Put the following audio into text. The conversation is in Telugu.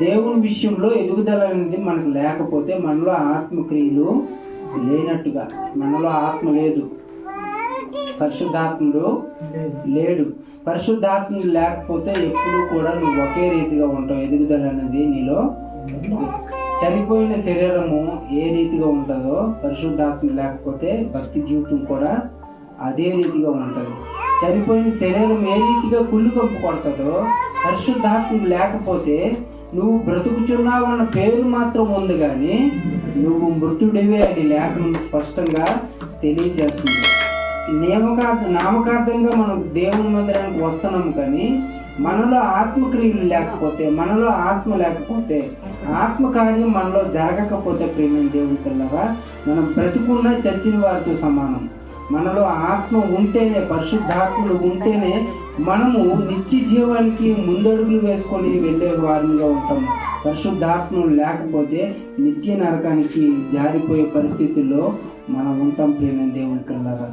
దేవుని విషయంలో ఎదుగుదల అనేది మనకు లేకపోతే మనలో ఆత్మక్రియలు లేనట్టుగా. మనలో ఆత్మ లేదు, పరిశుద్ధాత్ముడు లేడు. పరిశుద్ధాత్ముడు లేకపోతే ఎప్పుడు కూడా నువ్వు ఒకే రీతిగా ఉంటావు. ఎదుగుదల అనేది నీలో. చనిపోయిన శరీరము ఏ రీతిగా ఉంటుందో పరిశుద్ధాత్మ లేకపోతే భక్తి జీవితం కూడా అదే రీతిగా ఉంటుంది. చనిపోయిన శరీరం ఏ రీతిగా కుళ్ళు కంపు కొడతాడో పరిశుద్ధాత్మ లేకపోతే నువ్వు బ్రతుకుచున్నావు అన్న పేరు మాత్రం ఉంది, కానీ నువ్వు మృతుడివే అని లేఖనం స్పష్టంగా తెలియజేస్తుంది. నామకార్థంగా మనం దేవుని మందిరానికి వస్తున్నాము, కానీ మనలో ఆత్మక్రియలు లేకపోతే, మనలో ఆత్మ లేకపోతే, ఆత్మ కార్యం మనలో జరగకపోతే ప్రేమ దేవుని పిల్లగా మనం బ్రతుకున్న చచ్చిన వారితో సమానం. మనలో ఆత్మ ఉంటేనే, పరిశుద్ధాత్మలు ఉంటేనే మనము నిత్య జీవానికి ముందడుగులు వేసుకొని వెళ్ళే వారిగా ఉంటాము. పరిశుద్ధాత్మ లేకపోతే నిత్య నరకానికి జారిపోయే పరిస్థితుల్లో మనం ఉంటాం ప్రేమ దేవుని పిల్లగా.